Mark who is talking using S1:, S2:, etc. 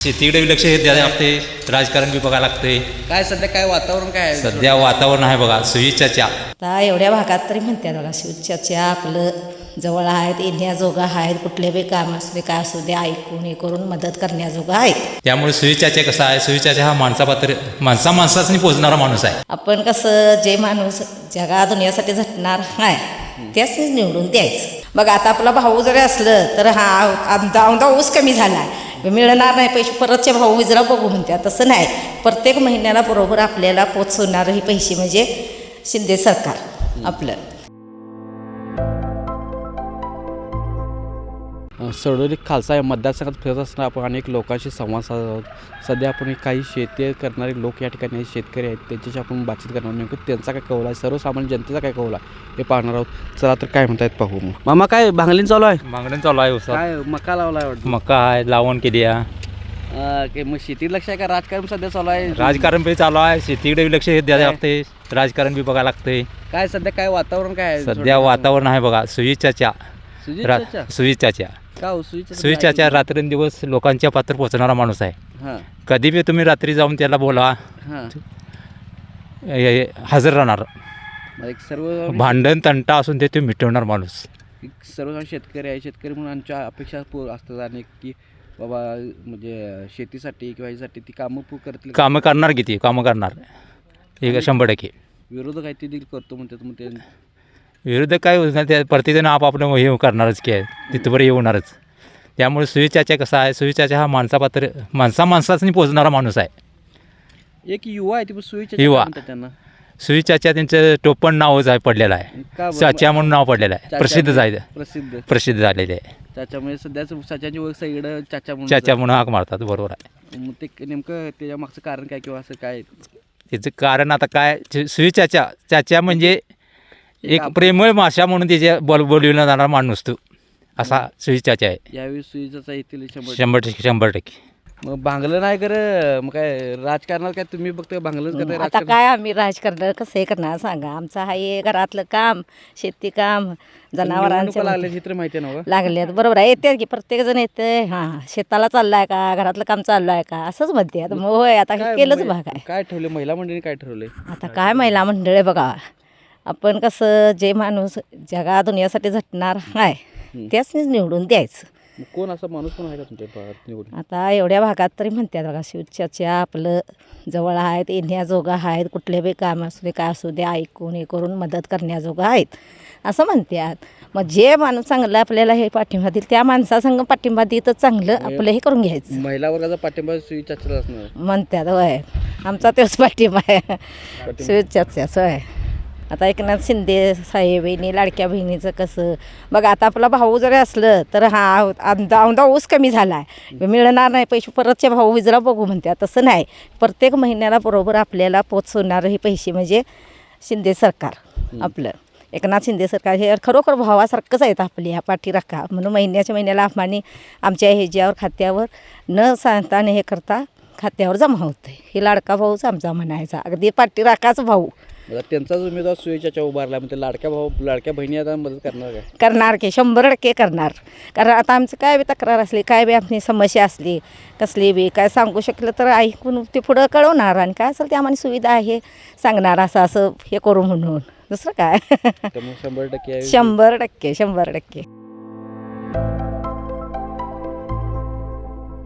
S1: शेतीकडे लक्ष द्यायला लागते, राजकारण बी बघायला लागते.
S2: काय सध्या काय वातावरण काय आहे?
S1: सध्या वातावरण आहे बघा सुविचारच्या.
S3: आता एवढ्या भागात तरी म्हणतात बघा शिवचर्चा आपलं जवळ आहेत, येण्याजोगं आहेत, कुठले बी काम असू दे काय असू दे ऐकून हे करून मदत करण्याजोगं आहेत.
S1: त्यामुळे सुविचारच्या कसं आहे, सुविचारच्या हा माणसानी पोचणारा माणूस आहे.
S3: आपण कसं जे माणूस जगा दुनियासाठी झटणार आहे त्याच निवडून द्यायचं. बघ आता आपला भाऊ जरी असलं तर हा दावदा ऊस कमी झाला आहे, मिळणार नाही पैसे, परतचे भाऊ विजरा बघू म्हणतात. तसं नाही, प्रत्येक महिन्याला बरोबर आपल्याला पोचवणारं हे पैसे म्हणजे शिंदे सरकार आपलं.
S2: सडोली खालसा या मतदारसंघात फिरत असताना आपण अनेक लोकांशी संवाद साधत आहोत. सध्या आपण काही शेती करणारे लोक या ठिकाणी आहेत, शेतकरी आहेत, त्यांच्याशी आपण बातचीत करणार. नेमकं त्यांचा काय कौल आहे, सर्वसामान्य जनतेचा काय कौल आहे हे पाहणार आहोत. चला तर काय म्हणतायत पाहू. मामा काय भांगलीन चालू आहे?
S1: मागणं चालू आहे उसात.
S2: काय मका लावलाय वाटतं?
S1: मका आहे, लावण केली आहे.
S2: मग शेती लक्ष आहे का राजकारण सध्या चालू आहे?
S1: राजकारण बी चालू आहे, शेतीकडे बी लक्ष द्यायला लागते, राजकारण बी बघायला लागते.
S2: काय सध्या काय वातावरण काय आहे?
S1: सध्या वातावरण आहे बघा सुविचारच्या. सुविचारच्या सुविचारच्या रात्रंदिवस लोकांच्या पात्र पोहोचणारा माणूस आहे.
S2: हां
S1: कधी बी तुम्ही रात्री जाऊन त्याला बोला,
S2: हां
S1: हजर राहणार.
S2: एक सर्व
S1: भांडण तंटा असून ते मिटवणार माणूस.
S2: सर्व शेतकरी आहे, शेतकरी म्हणून आमच्या अपेक्षा असतात अनेक की बाबा म्हणजे शेतीसाठी किंवा ह्यासाठी ती कामं करतील.
S1: कामं करणार किती कामं करणार एक 100%.
S2: विरोधक आहे ते देखील करतो म्हणतात. मग ते
S1: विरोधक काय होणार, त्या प्रत्येकजण आपापलं हे करणारच की आहे, तिथवर येणारच. त्यामुळे सुविचारच्या कसं आहे, सुविचारच्या हा माणसानी पोचणारा माणूस आहे.
S2: एक युवा आहे ती सुविचार
S1: युवा.
S2: त्यांना
S1: सुविचारच्या त्यांचं टोपण नावच आहे पडलेलं आहे,
S2: का बरं?
S1: चाच्या म्हणून नाव पडलेलं आहे, प्रसिद्ध आहे, प्रसिद्ध झालेले आहे.
S2: चाच्यामुळे सध्याच चाच्याची ओळख सगळीकडे चाचा म्हणून
S1: चाच्या म्हणून हाक मारतात. बरोबर आहे.
S2: मग ते नेमकं त्याच्या मागचं कारण काय किंवा असं काय?
S1: त्याचं कारण आता काय, चाच्या म्हणजे एक प्रेमळ भाषा म्हणून त्याच्या बोलविला जाणारा माणूस तो असा सुविचारचा आहे.
S2: यावेळी सुविचारचा येतील
S1: 100%.
S2: मग भांगलं नाही कर, मग काय राजकारणात काय तुम्ही फक्त भांगलंच करताय?
S3: आता काय आम्ही राजकारण कसं हे करणार सांगा. आमचं आहे घरातलं काम, शेती काम, जनावरांचं
S2: लागले चित्र माहिती आहे ना?
S3: लागलेत. बरोबर आहे, येते की प्रत्येक जण येते. हां शेताला चाललाय का, घरातलं काम चालू आहे का असंच म्हणते. आता मग होय आता हे केलंच भाग आहे.
S2: काय ठेवले महिला मंडळीने, काय ठरवले?
S3: आता काय महिला मंडळ आहे बघा. आपण कसं जे माणूस जगा दुनियासाठी झटणार आहे त्याच निवडून द्यायचं.
S2: मग कोण असा माणूस कोण आहे का तुमच्या भागात निवडून?
S3: आता एवढ्या भागात तरी म्हणतात बघा शिवचर्चा आपलं जवळ आहेत, येण्याजोगं आहेत, कुठले बी काम असू दे काय असू दे ऐकून हे करून मदत करण्याजोगं आहेत असं म्हणतात. मग जे माणूस चांगलं आपल्याला हे पाठिंबा देईल त्या माणसासंग पाठिंबा देतच चांगलं आपलं हे करून घ्यायचं.
S2: महिला वर्गाचा पाठिंबा सुविचारचा असणार
S3: म्हणतात. होय आमचा तोच पाठिंबा आहे शिवचर्चाच. होय आता एकनाथ शिंदे साहेब यांनी लाडक्या बहिणीचं कसं बघा आता आपला भाऊ जरी असलं तर हा दावदा ऊस कमी झाला आहे, मिळणार नाही पैसे, परतचे भाऊ विजरा बघू म्हणतात. तसं नाही, प्रत्येक महिन्याला बरोबर आपल्याला पोचवणारं हे पैसे म्हणजे शिंदे सरकार आपलं. एकनाथ शिंदे सरकार हे खरोखर भावासारखंच आहेत आपली ह्या पाठी राखा म्हणून महिन्याला आम्हाने आमच्या ह्याच्यावर खात्यावर न सांगता हे करता खात्यावर जमा होतं. हे लाडका भाऊच आमचा म्हणायचा, अगदी पाठी राखाच भाऊ.
S2: त्यांचाच उमेदवार सुविचारच्या उभारला म्हणजे लाडक्या बहिणी आता मदत करणार काय?
S3: करणार की 100% करणार. कारण आता आमचं काय बी तक्रार असली, काय बी आपली समस्या असली, कसली बी काय सांगू शकलं तर ऐकून ते पुढं कळवणार आणि काय असेल ते आम्हाला सुविधा आहे सांगणार असं हे करू म्हणून. दुसरं काय
S2: 100%
S3: 100%.